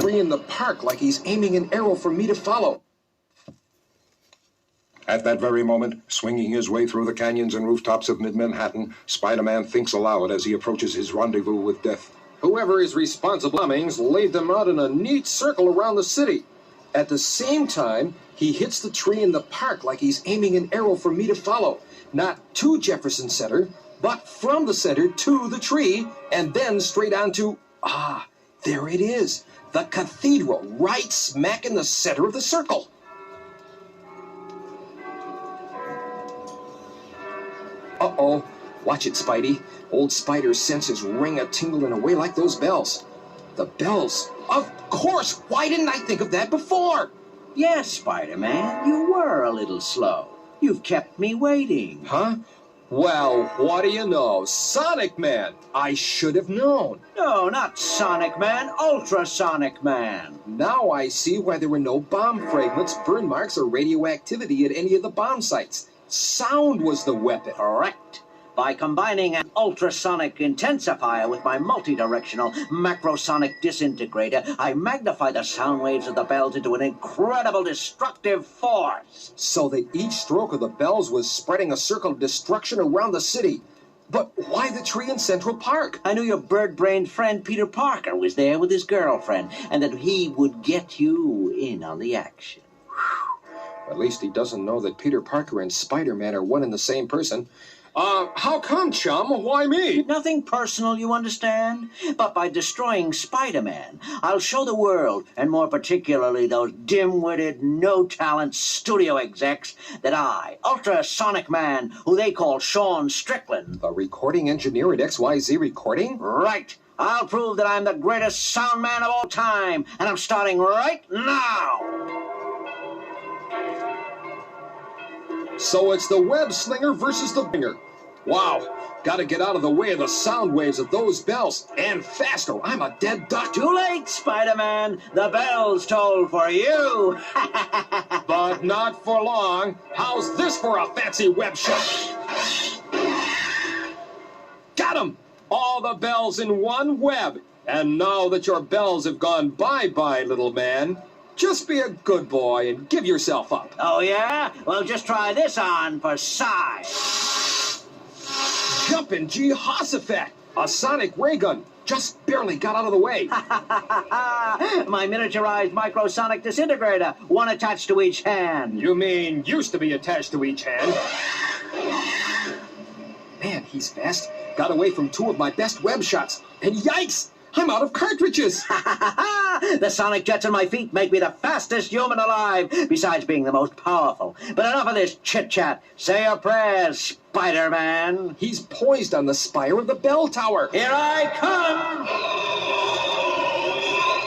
tree in the park like he's aiming an arrow for me to follow. At that very moment, swinging his way through the canyons and rooftops of mid-Manhattan, Spider-Man thinks aloud as he approaches his rendezvous with death. Whoever is responsible for bombings laid them out in a neat circle around the city. At the same time, he hits the tree in the park like he's aiming an arrow for me to follow. Not to Jefferson Center, but from the center to the tree, and then straight on to, there it is, the cathedral, right smack in the center of the circle. Uh-oh. Watch it, Spidey. Old Spider's senses ring a-tingling away like those bells. The bells. Of course! Why didn't I think of that before? Yes, Spider-Man, you were a little slow. You've kept me waiting. Huh? Well, what do you know? Sonic Man! I should have known. No, not Sonic Man, Ultrasonic Man. Now I see why there were no bomb fragments, burn marks, or radioactivity at any of the bomb sites. Sound was the weapon. Correct. By combining an ultrasonic intensifier with my multi-directional macrosonic disintegrator, I magnify the sound waves of the bells into an incredible destructive force. So that each stroke of the bells was spreading a circle of destruction around the city. But why the tree in Central Park? I knew your bird-brained friend Peter Parker was there with his girlfriend, and that he would get you in on the action. At least he doesn't know that Peter Parker and Spider-Man are one and the same person. How come, chum? Why me? Nothing personal, you understand? But by destroying Spider-Man, I'll show the world, and more particularly those dim-witted, no-talent studio execs, that I, Ultrasonic Man, who they call Sean Strickland... The recording engineer at XYZ Recording? Right. I'll prove that I'm the greatest sound man of all time, and I'm starting right now. So it's the web slinger versus the binger. Wow, gotta get out of the way of the sound waves of those bells. And faster, I'm a dead duck. Too late, Spider-Man. The bells toll for you. But not for long. How's this for a fancy web shot? Got him! All the bells in one web. And now that your bells have gone bye-bye, little man, just be a good boy and give yourself up. Oh, yeah? Well, just try this on for size. Jumpin' Jehoshaphat! A sonic ray gun. Just barely got out of the way. My miniaturized microsonic disintegrator, one attached to each hand. You mean used to be attached to each hand? Man, he's fast. Got away from two of my best web shots. And yikes! I'm out of cartridges! The sonic jets on my feet make me the fastest human alive, besides being the most powerful. But enough of this chit-chat. Say your prayers, Spider-Man. He's poised on the spire of the bell tower. Here I come!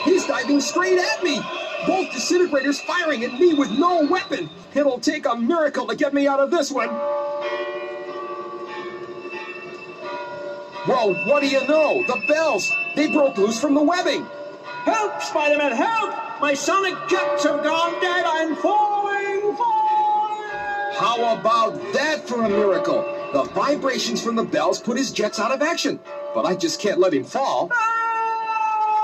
He's diving straight at me! Both disintegrators firing at me with no weapon! It'll take a miracle to get me out of this one! Well, what do you know? The bells! They broke loose from the webbing! Help, Spider-Man, help! My sonic jets have gone dead! I'm falling! How about that for a miracle? The vibrations from the bells put his jets out of action. But I just can't let him fall.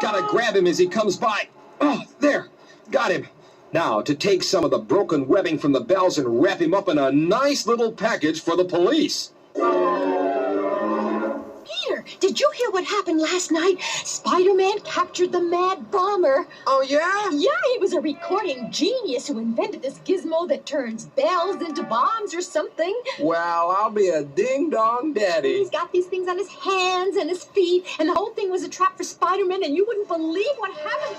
Gotta grab him as he comes by. Oh, there. Got him. Now, to take some of the broken webbing from the bells and wrap him up in a nice little package for the police. Peter, did you hear what happened last night? Spider-Man captured the Mad Bomber. Oh, yeah? Yeah, he was a recording genius who invented this gizmo that turns bells into bombs or something. Well, I'll be a ding-dong daddy. He's got these things on his hands and his feet, and the whole thing was a trap for Spider-Man, and you wouldn't believe what happened.